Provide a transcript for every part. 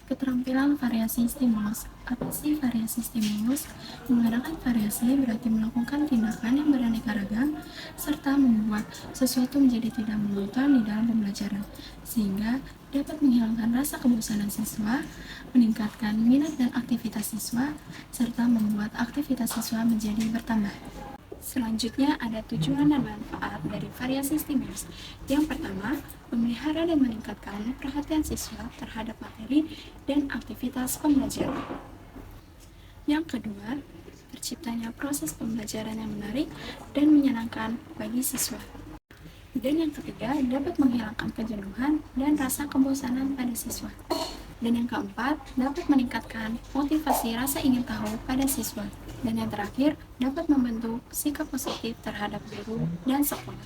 Keterampilan variasi stimulus. Apa sih variasi stimulus? Mengadakan variasi berarti melakukan tindakan yang beraneka ragam serta membuat sesuatu menjadi tidak monoton di dalam pembelajaran, sehingga dapat menghilangkan rasa kebosanan siswa, meningkatkan minat dan aktivitas siswa, serta membuat aktivitas siswa menjadi bertambah. Selanjutnya ada tujuan dan manfaat dari variasi stimulus. Yang pertama, memelihara dan meningkatkan perhatian siswa terhadap materi dan aktivitas pembelajaran. Yang kedua, terciptanya proses pembelajaran yang menarik dan menyenangkan bagi siswa. Dan yang ketiga, dapat menghilangkan kejenuhan dan rasa kebosanan pada siswa. Dan yang keempat, dapat meningkatkan motivasi rasa ingin tahu pada siswa. Dan yang terakhir, dapat membentuk sikap positif terhadap guru dan sekolah.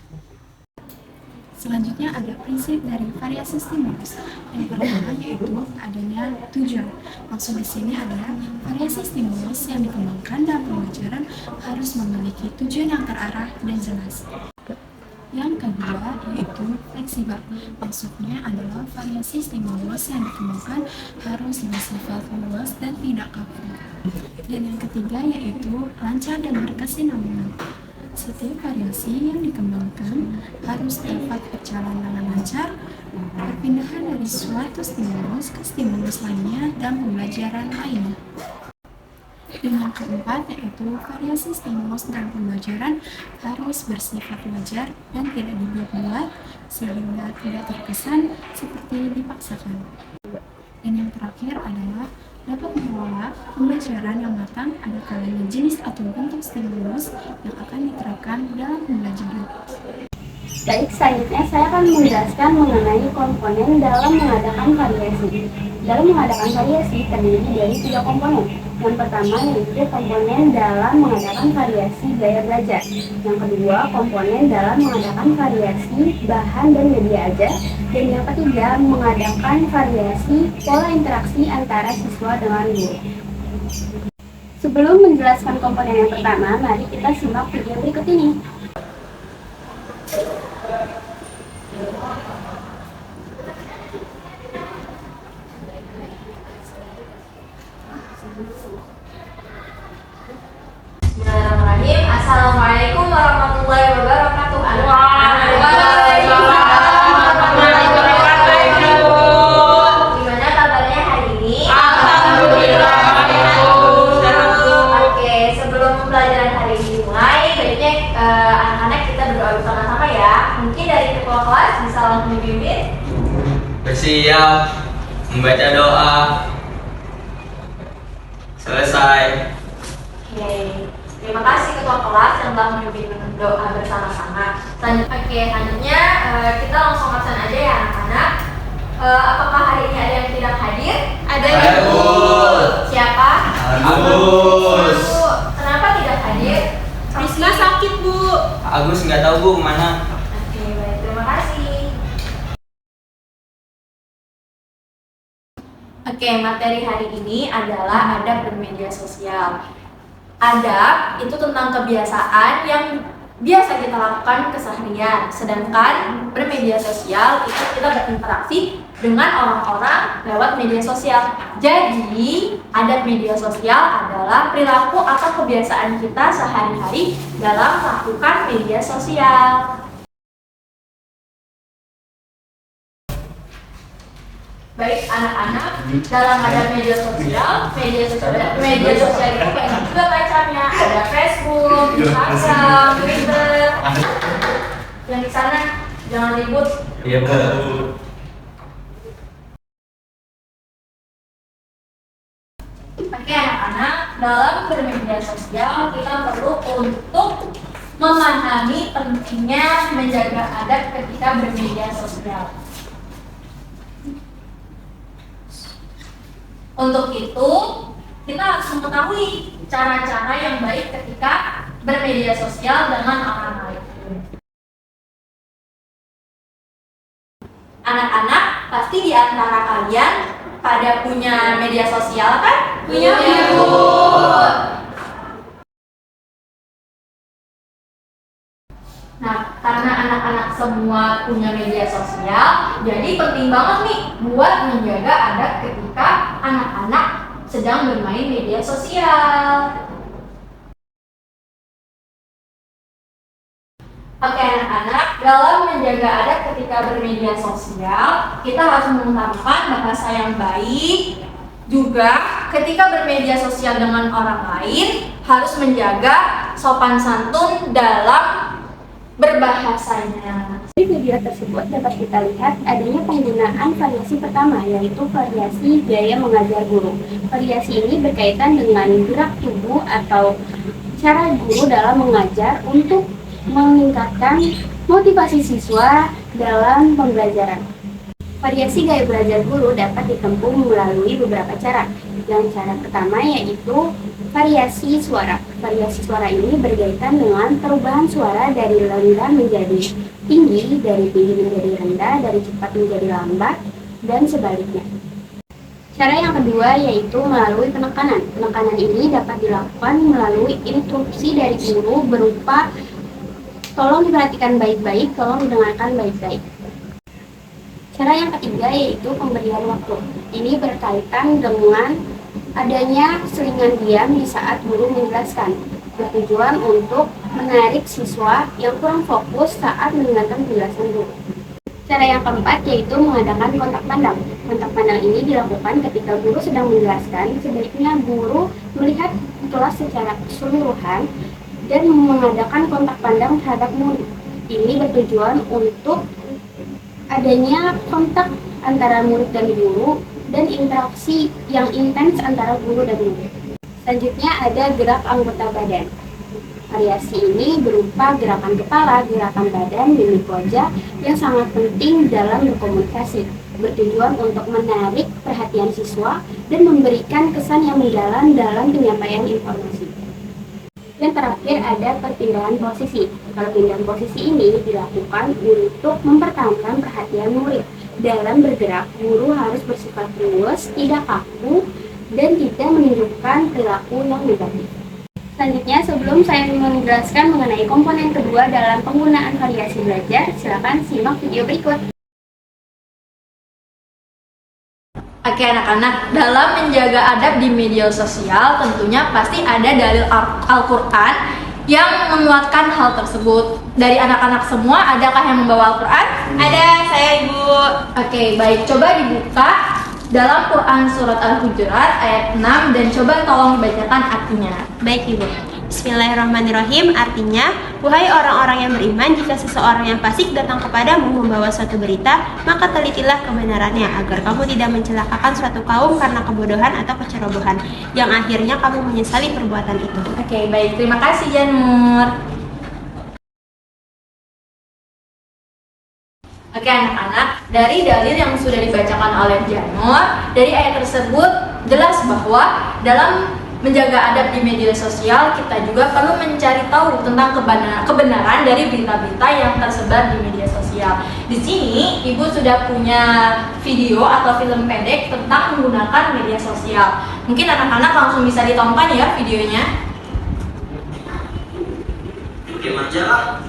Selanjutnya ada prinsip dari variasi stimulus. Yang pertama yaitu adanya tujuan. Maksud di sini adalah variasi stimulus yang dikembangkan dalam pembelajaran harus memiliki tujuan yang terarah dan jelas. Yang kedua yaitu fleksibel. Maksudnya adalah variasi stimulus yang dikembangkan harus bersifat luas dan tidak kaku. Dan yang ketiga yaitu lancar dan berkesinambungan. Setiap variasi yang dikembangkan harus dapat berjalan dengan lancar, perpindahan dari suatu stimulus ke stimulus lainnya dan pembelajaran lainnya. Dan yang keempat yaitu variasi stimulus dalam pembelajaran harus bersifat wajar dan tidak dibuat-buat sehingga tidak terkesan seperti dipaksakan. Dan yang terakhir adalah dapat mengelola pembelajaran yang matang ada kalanya jenis atau bentuk stimulus yang akan diterapkan dalam pembelajaran. Baik, selanjutnya saya akan menjelaskan mengenai komponen dalam mengadakan variasi. Dalam mengadakan variasi terdiri dari 3 komponen. Yang pertama yaitu komponen dalam mengadakan variasi gaya belajar. Yang kedua, komponen dalam mengadakan variasi bahan dan media ajar. Dan yang ketiga, mengadakan variasi pola interaksi antara siswa dengan guru. Sebelum menjelaskan komponen yang pertama, mari kita simak video berikut ini. Bismillahirrahmanirrahim. Assalamualaikum warahmatullahi wabarakatuh. Gimana kabarnya hari ini? Alhamdulillah. Oke, sebelum pembelajaran hari ini dimulai, baiknya anak-anak kita berdoa bersama-sama ya. Mungkin dari ketua kelas bisa langsung dipimpin. Bersiap membaca doa. Selesai. Oke, terima kasih ketua kelas yang telah memimpin doa bersama-sama. Selanjutnya kita langsung absen aja ya anak-anak. Apakah hari ini ada yang tidak hadir? Ada, Bu. Siapa? Agus. Bu, kenapa tidak hadir? Risma sakit, Bu. Agus nggak tahu Bu kemana. Oke, baik, terima kasih. Oke, materi hari ini adalah adab bermedia sosial. Adab itu tentang kebiasaan yang biasa kita lakukan keseharian, sedangkan bermedia sosial itu kita berinteraksi dengan orang-orang lewat media sosial. Jadi, adab media sosial adalah perilaku atau kebiasaan kita sehari-hari dalam melakukan media sosial. Baik anak-anak, dalam adab media sosial itu banyak juga macamnya. Ada Facebook, Instagram, Twitter. Yang di sana jangan ribut. Iya Bu. Oke anak-anak, dalam bermedia sosial kita perlu untuk memahami pentingnya menjaga adab ketika bermedia sosial. Untuk itu, kita harus mengetahui cara-cara yang baik ketika bermedia sosial dengan orang lain. Anak-anak, pasti di antara kalian pada punya media sosial kan? Punya, Bu. Nah, karena anak-anak semua punya media sosial, jadi penting banget nih buat menjaga adab ketika anak-anak sedang bermain media sosial. Oke anak-anak, dalam menjaga adab ketika bermedia sosial, kita harus mengutamakan bahasa yang baik. Juga ketika bermedia sosial dengan orang lain, harus menjaga sopan santun dalam berbahasanya. Di video tersebut dapat kita lihat adanya penggunaan variasi pertama, yaitu variasi gaya mengajar guru. Variasi ini berkaitan dengan gerak tubuh atau cara guru dalam mengajar untuk meningkatkan motivasi siswa dalam pembelajaran. Variasi gaya belajar guru dapat ditempuh melalui beberapa cara. Yang cara pertama yaitu variasi suara. Variasi suara ini berkaitan dengan perubahan suara dari rendah menjadi tinggi, dari tinggi menjadi rendah, dari cepat menjadi lambat, dan sebaliknya. Cara yang kedua yaitu melalui penekanan. Penekanan ini dapat dilakukan melalui instruksi dari guru berupa tolong diperhatikan baik-baik, tolong didengarkan baik-baik. Cara yang ketiga yaitu pemberian waktu. Ini berkaitan dengan adanya selingan diam di saat guru menjelaskan, bertujuan untuk menarik siswa yang kurang fokus saat mendengarkan penjelasan guru. Cara yang keempat yaitu mengadakan kontak pandang. Kontak pandang ini dilakukan ketika guru sedang menjelaskan, sebaiknya guru melihat kelas secara keseluruhan dan mengadakan kontak pandang terhadap murid. Ini bertujuan untuk adanya kontak antara murid dan guru dan interaksi yang intens antara guru dan murid. Selanjutnya ada gerak anggota badan. Variasi ini berupa gerakan kepala, gerakan badan, mimik wajah yang sangat penting dalam berkomunikasi, bertujuan untuk menarik perhatian siswa dan memberikan kesan yang mendalam dalam penyampaian informasi. Yang terakhir ada perpindahan posisi. Perpindahan posisi ini dilakukan untuk mempertahankan perhatian murid. Dalam bergerak, guru harus bersifat luwes, tidak kaku, dan tidak menunjukkan perilaku yang negatif. Selanjutnya, sebelum saya menjelaskan mengenai komponen kedua dalam penggunaan variasi belajar, silakan simak video berikut. Oke anak-anak, dalam menjaga adab di media sosial tentunya pasti ada dalil Al-Quran yang menguatkan hal tersebut. Dari anak-anak semua, adakah yang membawa Al-Quran? Ada, saya Ibu. Oke, baik. Coba dibuka dalam Quran Surat Al-Hujurat ayat 6 dan coba tolong dibacakan artinya. Baik Ibu. Bismillahirrahmanirrahim. Artinya, wahai orang-orang yang beriman, jika seseorang yang fasik datang kepadamu membawa suatu berita, maka telitilah kebenarannya agar kamu tidak mencelakakan suatu kaum karena kebodohan atau kecerobohan, yang akhirnya kamu menyesali perbuatan itu. Oke, baik. Terima kasih Janur. Oke anak-anak, dari dalil yang sudah dibacakan oleh Janur, dari ayat tersebut jelas bahwa dalam menjaga adab di media sosial, kita juga perlu mencari tahu tentang kebenaran dari berita-berita yang tersebar di media sosial. Di sini, Ibu sudah punya video atau film pendek tentang menggunakan media sosial. Mungkin anak-anak langsung bisa ditonton ya videonya. Oke, majalah.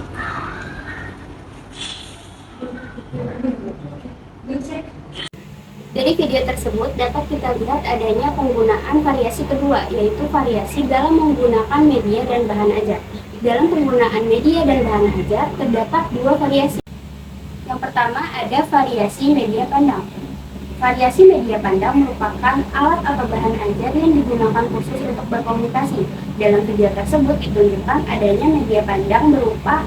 Dari video tersebut dapat kita lihat adanya penggunaan variasi kedua, yaitu variasi dalam menggunakan media dan bahan ajar. Dalam penggunaan media dan bahan ajar terdapat dua variasi. Yang pertama ada variasi media pandang. Variasi media pandang merupakan alat atau bahan ajar yang digunakan khusus untuk berkomunikasi. Dalam video tersebut ditunjukkan adanya media pandang berupa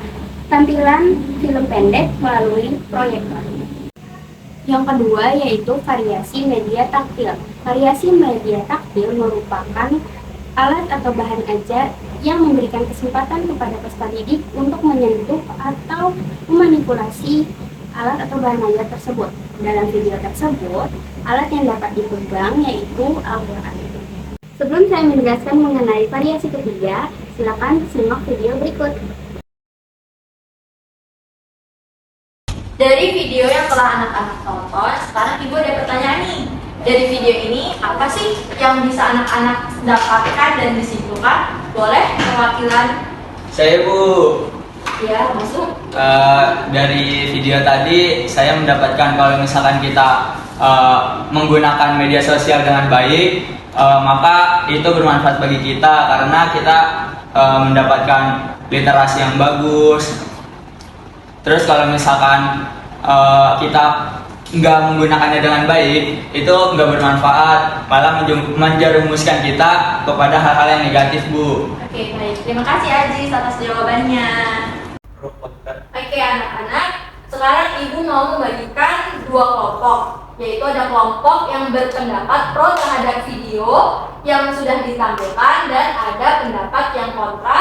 tampilan film pendek melalui proyektor. Yang kedua yaitu variasi media taktil. Variasi media taktil merupakan alat atau bahan ajar yang memberikan kesempatan kepada peserta didik untuk menyentuh atau memanipulasi alat atau bahan ajar tersebut. Dalam video tersebut, alat yang dapat dipegang yaitu Al-Quran. Sebelum saya menjelaskan mengenai variasi ketiga, silakan simak video berikut. Dari video yang telah anak-anak tonton, sekarang Ibu ada pertanyaan nih. Dari video ini, apa sih yang bisa anak-anak dapatkan dan disimpulkan? Boleh perwakilan? Saya Bu. Ya, masuk. Dari video tadi saya mendapatkan kalau misalkan kita menggunakan media sosial dengan baik, maka itu bermanfaat bagi kita karena kita mendapatkan literasi yang bagus. Terus kalau misalkan kita nggak menggunakannya dengan baik, itu nggak bermanfaat, malah menjerumuskan kita kepada hal-hal yang negatif, Bu. Oke, baik. Terima kasih Ajis atas jawabannya. Oke, anak-anak, sekarang Ibu mau membagikan dua kelompok, yaitu ada kelompok yang berpendapat pro terhadap video yang sudah ditampilkan dan ada pendapat yang kontra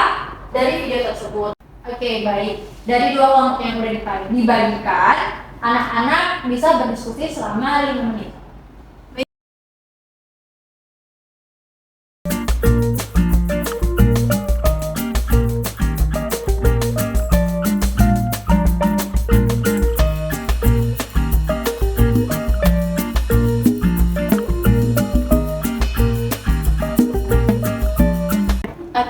dari video tersebut. Oke, baik. Dari dua kelompok yang sudah dibagikan, anak-anak bisa berdiskusi selama 5 menit.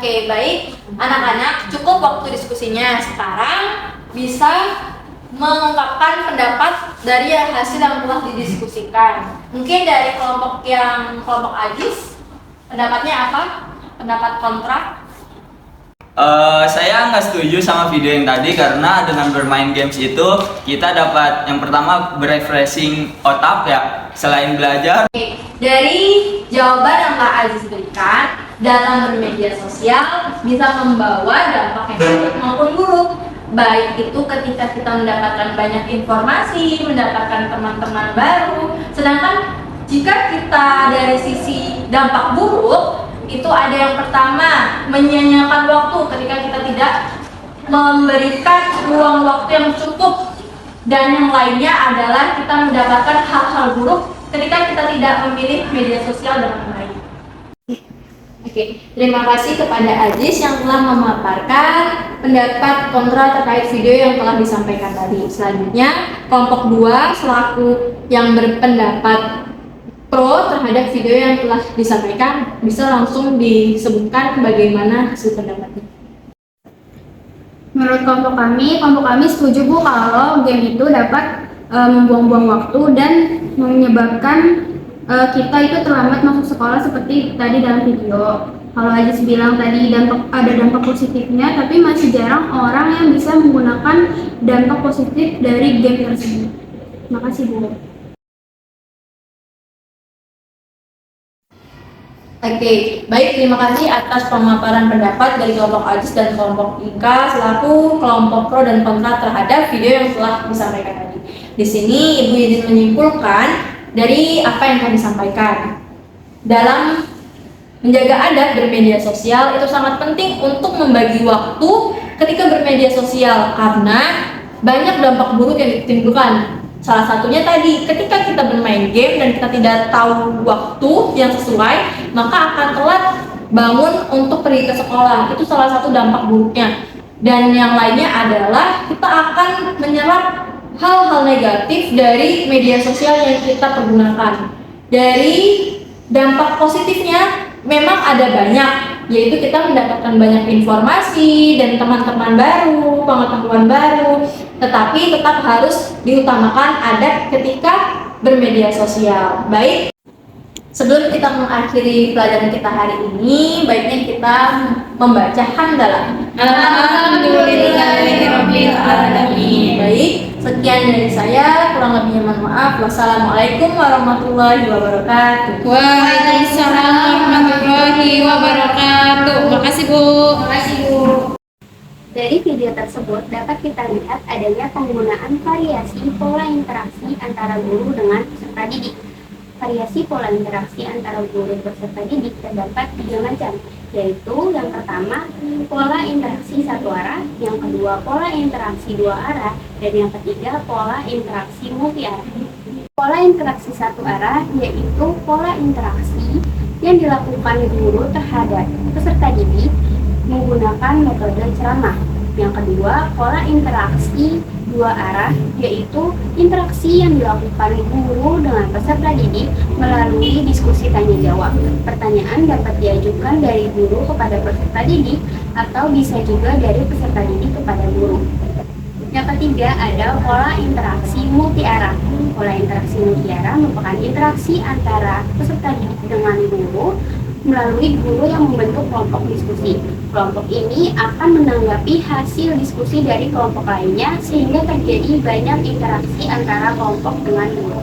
Oke, baik. Anak-anak, cukup waktu diskusinya. Sekarang bisa mengungkapkan pendapat dari hasil yang telah didiskusikan. Mungkin dari kelompok Ajis, pendapatnya apa? Pendapat kontra? Saya nggak setuju sama video yang tadi karena dengan bermain games itu kita dapat yang pertama refreshing otak ya, selain belajar. Oke, dari jawaban yang Kak Aziz berikan, dalam bermedia sosial bisa membawa dampak yang baik maupun buruk. Baik itu ketika kita mendapatkan banyak informasi, mendapatkan teman-teman baru. Sedangkan jika kita dari sisi dampak buruk, itu ada yang pertama, menyia-nyiakan waktu ketika kita tidak memberikan ruang waktu yang cukup. Dan yang lainnya adalah kita mendapatkan hal-hal buruk ketika kita tidak memilih media sosial dengan baik. Oke, terima kasih kepada Ajis yang telah memaparkan pendapat kontra terkait video yang telah disampaikan tadi. Selanjutnya, kelompok 2 selaku yang berpendapat pro terhadap video yang telah disampaikan, bisa langsung disebutkan bagaimana hasil pendapatnya. Menurut kelompok kami setuju Bu kalau game itu dapat membuang-buang waktu dan menyebabkan kita itu terlambat masuk sekolah seperti tadi dalam video. Kalau Ajis bilang tadi ada dampak positifnya, tapi masih jarang orang yang bisa menggunakan dampak positif dari game tersebut. Terima kasih Bu. Oke, baik, terima kasih atas pemaparan pendapat dari kelompok Ajis dan kelompok Ika selaku kelompok pro dan kontra terhadap video yang telah disampaikan tadi. Di sini Ibu izin menyimpulkan dari apa yang telah disampaikan. Dalam menjaga adab bermedia sosial itu sangat penting untuk membagi waktu ketika bermedia sosial karena banyak dampak buruk yang ditimbulkan. Salah satunya tadi, ketika kita bermain game dan kita tidak tahu waktu yang sesuai, maka akan telat bangun untuk pergi ke sekolah. Itu salah satu dampak buruknya. Dan yang lainnya adalah kita akan menyerap hal-hal negatif dari media sosial yang kita pergunakan. Dari dampak positifnya memang ada banyak, yaitu kita mendapatkan banyak informasi dan teman-teman baru, pengetahuan baru, tetapi tetap harus diutamakan adab ketika bermedia sosial. Baik, sebelum kita mengakhiri pelajaran kita hari ini, baiknya kita membaca hamdalah. Alhamdulillahirabbil alamin. Baik, sekian dari saya, kurang lebihnya mohon maaf. Wassalamualaikum warahmatullahi wabarakatuh. Waalaikumsalam warahmatullahi wabarakatuh. Makasih Bu. Dari video tersebut dapat kita lihat adanya penggunaan variasi pola interaksi antara guru dengan peserta didik. Variasi pola interaksi antara guru dan peserta didik terdapat 3 macam, yaitu yang pertama pola interaksi satu arah, yang kedua pola interaksi 2 arah, dan yang ketiga pola interaksi multi arah. Pola interaksi satu arah yaitu pola interaksi yang dilakukan guru terhadap peserta didik menggunakan metode ceramah. Yang kedua, pola interaksi dua arah, yaitu interaksi yang dilakukan guru dengan peserta didik melalui diskusi tanya jawab. Pertanyaan dapat diajukan dari guru kepada peserta didik atau bisa juga dari peserta didik kepada guru. Yang ketiga ada pola interaksi multi arah. Pola interaksi multi arah merupakan interaksi antara peserta didik dengan guru melalui guru yang membentuk kelompok diskusi. Kelompok ini akan menanggapi hasil diskusi dari kelompok lainnya sehingga terjadi banyak interaksi antara kelompok dengan guru.